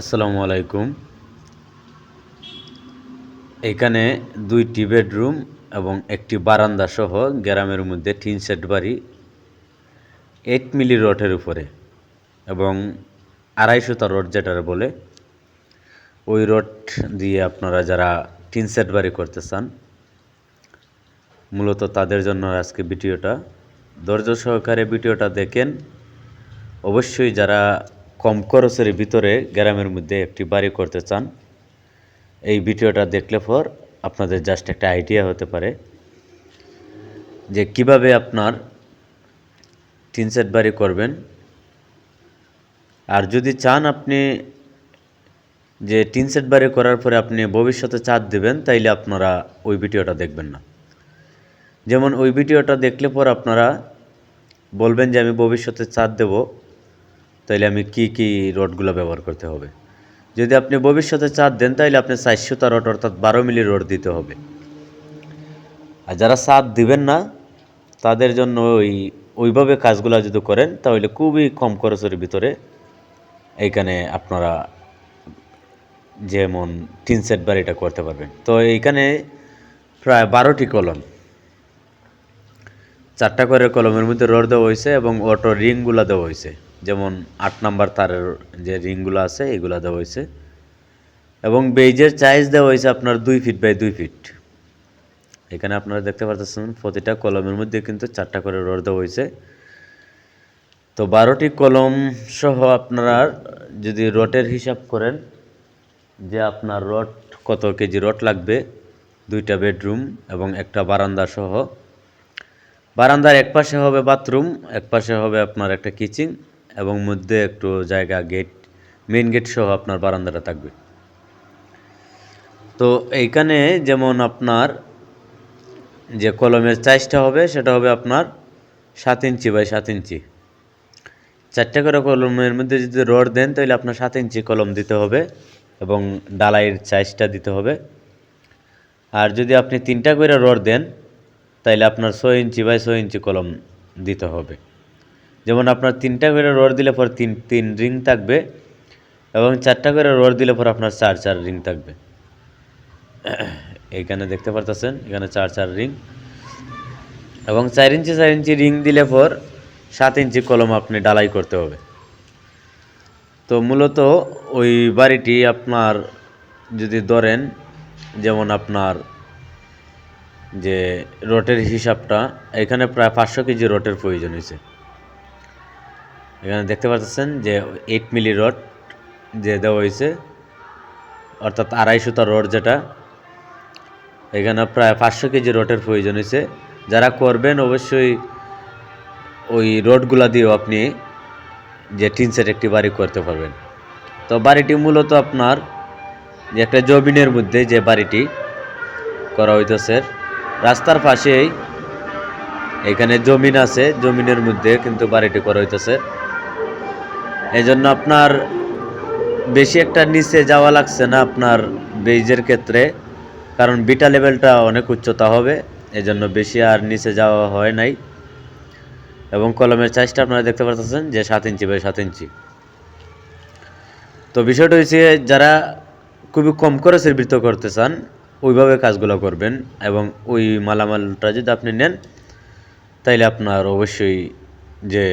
আসসালামু আলাইকুম। এখানে ২টি বেডরুম এবং একটি বারান্দা সহ গ্রামের মধ্যে টিন শেড বাড়ি ৮ মিলি রডের উপরে এবং ২৫০ রড যেটার বলে ওই রড দিয়ে আপনারা যারা টিন শেড বাড়ি করতে চান মূলত তাদের জন্য আজকে ভিডিওটা। ধৈর্য সহকারে ভিডিওটা দেখেন। অবশ্যই যারা কম খরচের ভিতরে গ্রামের মধ্যে একটি বাড়ি করতে চান এই ভিডিওটা দেখলে পর আপনাদের জাস্ট একটা আইডিয়া হতে পারে যে কিভাবে আপনার টিন শেড বাড়ি করবেন। আর যদি চান আপনি যে টিন শেড বাড়ি করার পরে আপনি ভবিষ্যতে ছাদ দেবেন তাইলে আপনারা ওই ভিডিওটা দেখবেন না। যেমন ওই ভিডিওটা দেখলে পর আপনারা বলবেন যে আমি ভবিষ্যতে ছাদ দেব, তাইলে আমি কি রডগুলো ব্যবহার করতে হবে। যদি আপনি ভবিষ্যতে ছাদ দেন তাহলে আপনি ৪০০ রড অর্থাৎ ১২ মিলি রড দিতে হবে। আর যারা ছাদ দিবেন না তাদের জন্য ওইভাবে কাজগুলো যদি করেন তাহলে খুবই কম খরচের ভিতরে এইখানে আপনারা যেমন টিন শেড বাড়িটা করতে পারবেন। তো এইখানে প্রায় ১২টি কলম, ৪টা করে কলমের মধ্যে রড দেওয়া হয়েছে এবং অটো রিংগুলো দেওয়া হয়েছে। যেমন ৮ নাম্বার তারের যে রিংগুলো আছে এগুলো দেওয়া হয়েছে এবং বেইজের সাইজ দেওয়া হয়েছে আপনার ২ ফিট বাই ২ ফিট। এখানে আপনারা দেখতে পাচ্ছেন প্রতিটা কলমের মধ্যে কিন্তু ৪টা করে রড দেওয়া হয়েছে। তো ১২টি কলম সহ আপনারা যদি রডের হিসাব করেন যে আপনার রড কত কেজি রড লাগবে, ২টা বেডরুম এবং একটা বারান্দা সহ। বারান্দার এক পাশে হবে বাথরুম, এক পাশে হবে আপনার একটা কিচেন এবং মধ্যে একটু জায়গা গেট, মেইন গেট সহ আপনার বারান্দাটা থাকবে। তো এইখানে যেমন আপনার যে কলমের সাইজটা হবে সেটা হবে আপনার ৭ ইঞ্চি বাই ৭ ইঞ্চি। ৪টা করে কলমের মধ্যে যদি রড দেন তাহলে আপনার ৭ ইঞ্চি কলম দিতে হবে এবং ডালাইয়ের সাইজটা দিতে হবে। আর যদি আপনি 3টা করে রড দেন তাইলে আপনার ৬ ইঞ্চি বাই ৬ ইঞ্চি কলম দিতে হবে। যেমন আপনার 3টা করে রড দিলে পর 3 রিং থাকবে এবং 4টা করে রড দিলে পর আপনার 4 রিং থাকবে। এইখানে দেখতে পারতেছেন এখানে 4 রিং এবং 4 ইঞ্চি রিং দিলে পর 7 ইঞ্চি কলম আপনি ডালাই করতে হবে। তো মূলত ওই বাড়িটি আপনার যদি ধরেন যেমন আপনার যে রডের হিসাবটা এখানে প্রায় 500 কেজি রডের প্রয়োজন হয়েছে। এখানে দেখতে পাচ্ছেন যে 8 মিলি রড যে দেওয়া হয়েছে অর্থাৎ ২৫০ রড যেটা, এখানে প্রায় 500 কেজি রডের প্রয়োজন হয়েছে। যারা করবেন অবশ্যই ওই রডগুলা দিয়েও আপনি যে টিন শেড একটি বাড়ি করতে পারবেন। তো বাড়িটি মূলত আপনার যে একটা জমিনের মধ্যে যে বাড়িটি করা হইতেছে রাস্তার পাশেই এখানে জমিন আছে, জমিনের মধ্যে কিন্তু বাড়িটি করা হইতেছে। এই জন্য আপনার বেশি একটা নিচে যাওয়া লাগছে না আপনার বেইজের ক্ষেত্রে, কারণ বিটা লেভেলটা অনেক উচ্চতা হবে, এজন্য বেশি আর নিচে যাওয়া হয় নাই। এবং কলমের সাইজটা আপনারা দেখতে পাচ্ছেন যে ৭ ইঞ্চি বাই ৭ ইঞ্চি। তো বিষয়টা হচ্ছে যারা খুবই কম খরচের ভিতর করতে চান ওইভাবে কাজগুলো করবেন এবং ওই মালামালটা যদি আপনি নেন তাইলে আপনার অবশ্যই যে